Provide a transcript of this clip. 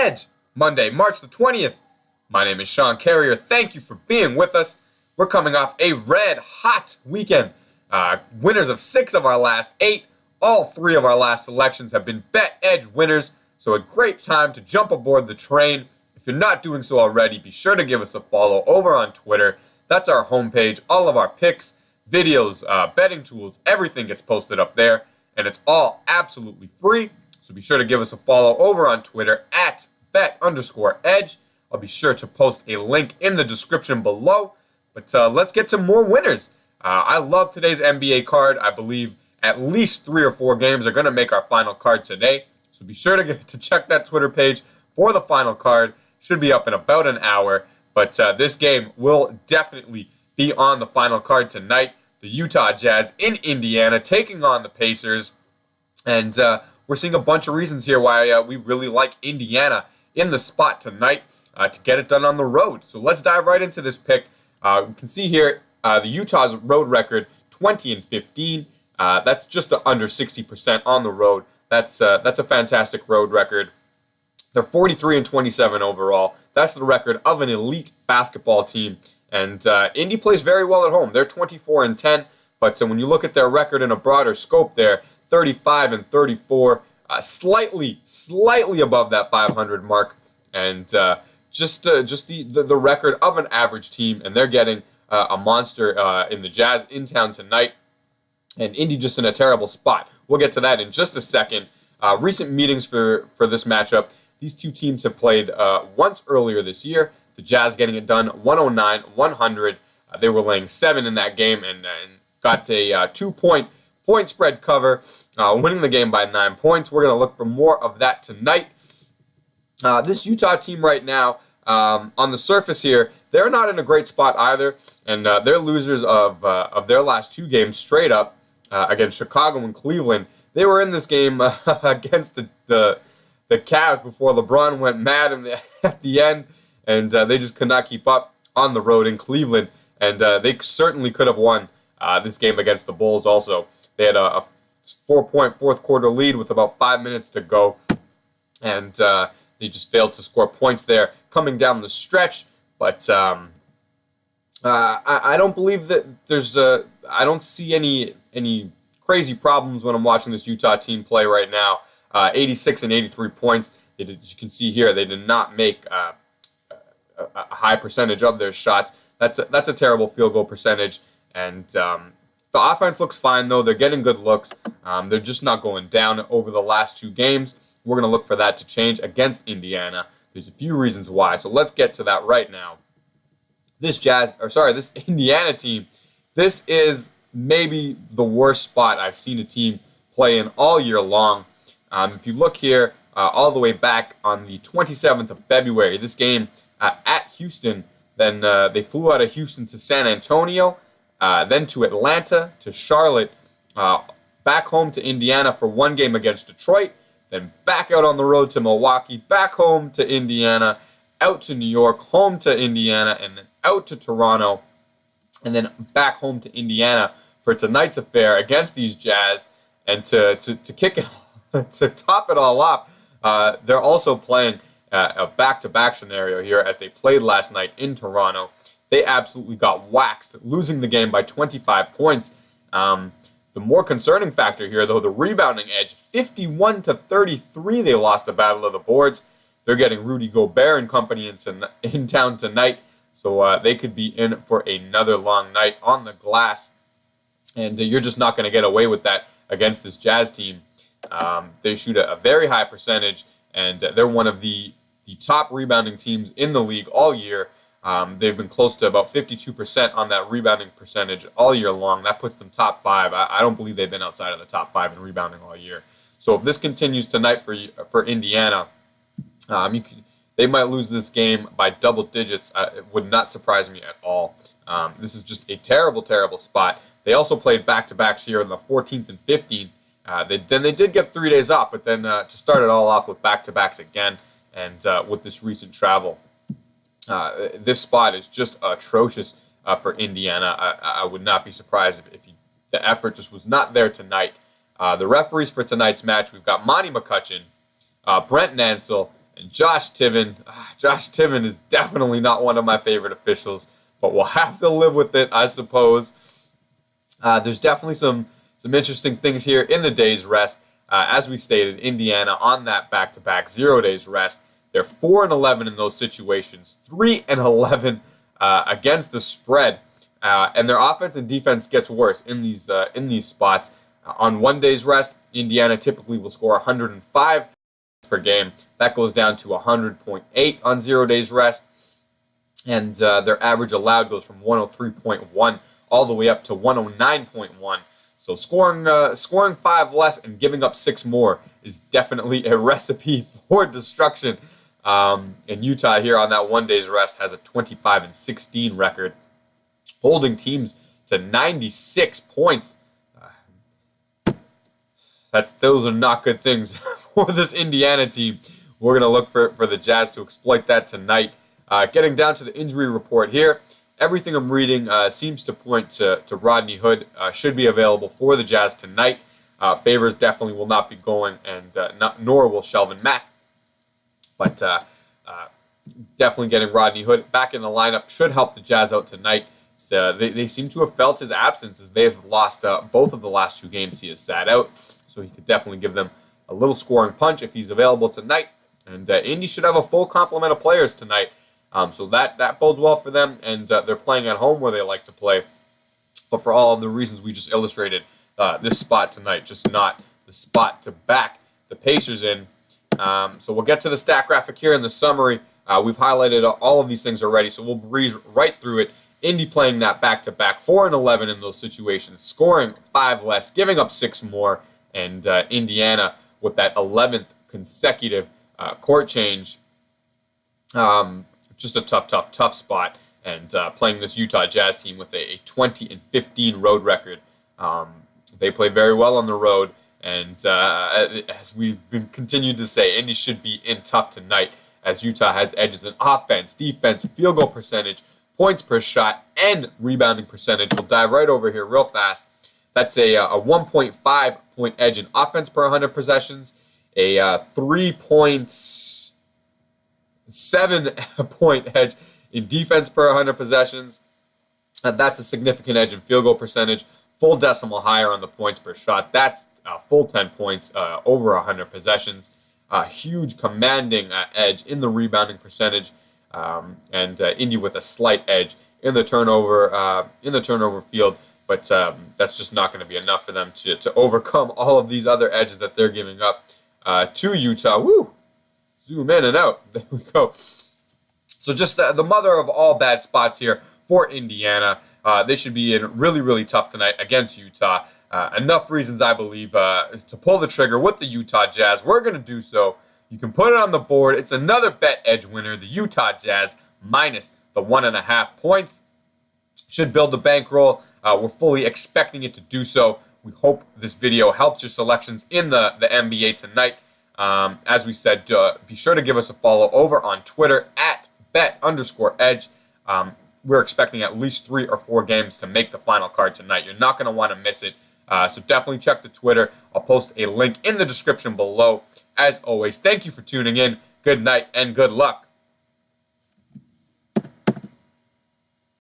Edge, Monday, March the 20th. My name is Sean Carrier. Thank you for being with us. We're coming off a red-hot weekend. Winners of 6 of our last 8. All 3 of our last selections have been Bet Edge winners, so a great time to jump aboard the train. If you're not doing so already, be sure to give us a follow over on Twitter. That's our homepage. All of our picks, videos, betting tools, everything gets posted up there, and it's all absolutely free. So be sure to give us a follow over on Twitter at bet_edge. I'll be sure to post a link in the description below. But let's get to more winners. I love today's NBA card. I believe at least 3 or 4 games are going to make our final card today. So be sure to check that Twitter page for the final card. Should be up in about an hour. But this game will definitely be on the final card tonight. The Utah Jazz in Indiana taking on the Pacers. And we're seeing a bunch of reasons here why we really like Indiana in the spot tonight to get it done on the road. So let's dive right into this pick. You can see here the Utah's road record, 20-15. That's just under 60% on the road. That's a fantastic road record. They're 43-27 overall. That's the record of an elite basketball team. And Indy plays very well at home. They're 24-10. But when you look at their record in a broader scope there, 35-34, slightly above that 500 mark, and just the record of an average team, and they're getting a monster in the Jazz in town tonight, and Indy just in a terrible spot. We'll get to that in just a second. Recent meetings for this matchup, these two teams have played once earlier this year. The Jazz getting it done 109-100. They were laying 7 in that game and got a 2-point spread cover, winning the game by 9 points. We're going to look for more of that tonight. This Utah team right now, on the surface here, they're not in a great spot either, and they're losers of their last 2 games straight up against Chicago and Cleveland. They were in this game against the Cavs before LeBron went mad at the end, and they just could not keep up on the road in Cleveland, and they certainly could have won this game against the Bulls also. They had a 4-point fourth quarter lead with about 5 minutes to go, and they just failed to score points there coming down the stretch. But I don't believe that there's I don't see any crazy problems when I'm watching this Utah team play right now. 86 and 83 points. As you can see here, they did not make a high percentage of their shots. That's a terrible field goal percentage, and the offense looks fine, though. They're getting good looks. They're just not going down over the last 2 games. We're going to look for that to change against Indiana. There's a few reasons why, so let's get to that right now. This Indiana team, this is maybe the worst spot I've seen a team play in all year long. If you look here, all the way back on the 27th of February, this game at Houston, then they flew out of Houston to San Antonio, then to Atlanta, to Charlotte, back home to Indiana for 1 game against Detroit, then back out on the road to Milwaukee, back home to Indiana, out to New York, home to Indiana, and then out to Toronto, and then back home to Indiana for tonight's affair against these Jazz. And to kick it, to top it all off, they're also playing a back-to-back scenario here as they played last night in Toronto. They absolutely got waxed, losing the game by 25 points. The more concerning factor here, though, the rebounding edge, 51-33, they lost the battle of the boards. They're getting Rudy Gobert and company in town tonight, so they could be in for another long night on the glass. And you're just not going to get away with that against this Jazz team. They shoot a very high percentage, and they're one of the top rebounding teams in the league all year. They've been close to about 52% on that rebounding percentage all year long. That puts them top 5. I don't believe they've been outside of the top 5 in rebounding all year. So if this continues tonight for Indiana, they might lose this game by double digits. It would not surprise me at all. This is just a terrible, terrible spot. They also played back-to-backs here on the 14th and 15th. Then they did get 3 days off, but then to start it all off with back-to-backs again, and with this recent travel. This spot is just atrocious for Indiana. I would not be surprised if the effort just was not there tonight. The referees for tonight's match, we've got Monty McCutcheon, Brent Nansel, And Josh Tiven is definitely not one of my favorite officials, but we'll have to live with it, I suppose. There's definitely some interesting things here in the day's rest. As we stated, Indiana on that back-to-back 0 days rest. They're 4-11 in those situations, 3-11 against the spread, and their offense and defense gets worse in these spots. On 1 day's rest, Indiana typically will score 105 per game. That goes down to 100.8 on 0 days rest, and their average allowed goes from 103.1 all the way up to 109.1. So scoring 5 less and giving up 6 more is definitely a recipe for destruction. And Utah here on that 1 day's rest has a 25-16 record, holding teams to 96 points. Those are not good things for this Indiana team. We're going to look for the Jazz to exploit that tonight. Getting down to the injury report here, everything I'm reading seems to point to Rodney Hood should be available for the Jazz tonight. Favors definitely will not be going, and nor will Shelvin Mack. But definitely getting Rodney Hood back in the lineup should help the Jazz out tonight. So they seem to have felt his absence as they've lost both of the last 2 games he has sat out. So he could definitely give them a little scoring punch if he's available tonight. And Indy should have a full complement of players tonight. So that bodes well for them. And they're playing at home where they like to play. But for all of the reasons we just illustrated, this spot tonight, just not the spot to back the Pacers in. So we'll get to the stat graphic here in the summary. We've highlighted all of these things already, so we'll breeze right through it. Indy playing that back-to-back, 4-11 in those situations, scoring 5 less, giving up 6 more, and Indiana with that 11th consecutive court change. Just a tough spot, and playing this Utah Jazz team with a 20-15 road record. They play very well on the road, and as we've been continued to say, Indy should be in tough tonight, as Utah has edges in offense, defense, field goal percentage, points per shot, and rebounding percentage. We'll dive right over here real fast. That's a 1.5 point edge in offense per 100 possessions, a 3.7 point edge in defense per 100 possessions. That's a significant edge in field goal percentage, full decimal higher on the points per shot. That's full 10 points over 100 possessions. Huge commanding edge in the rebounding percentage, and Indy with a slight edge in the turnover field. But that's just not going to be enough for them to overcome all of these other edges that they're giving up to Utah. Woo! Zoom in and out. There we go. So just the mother of all bad spots here for Indiana. They should be in really tough tonight against Utah. Enough reasons, I believe, to pull the trigger with the Utah Jazz. We're going to do so. You can put it on the board. It's another bet edge winner, the Utah Jazz, minus the 1.5 points. Should build the bankroll. We're fully expecting it to do so. We hope this video helps your selections in the NBA tonight. As we said, be sure to give us a follow over on Twitter at bet_edge. We're expecting at least 3 or 4 games to make the final card tonight. You're not going to want to miss it. So definitely check the Twitter. I'll post a link in the description below. As always, thank you for tuning in. Good night and good luck.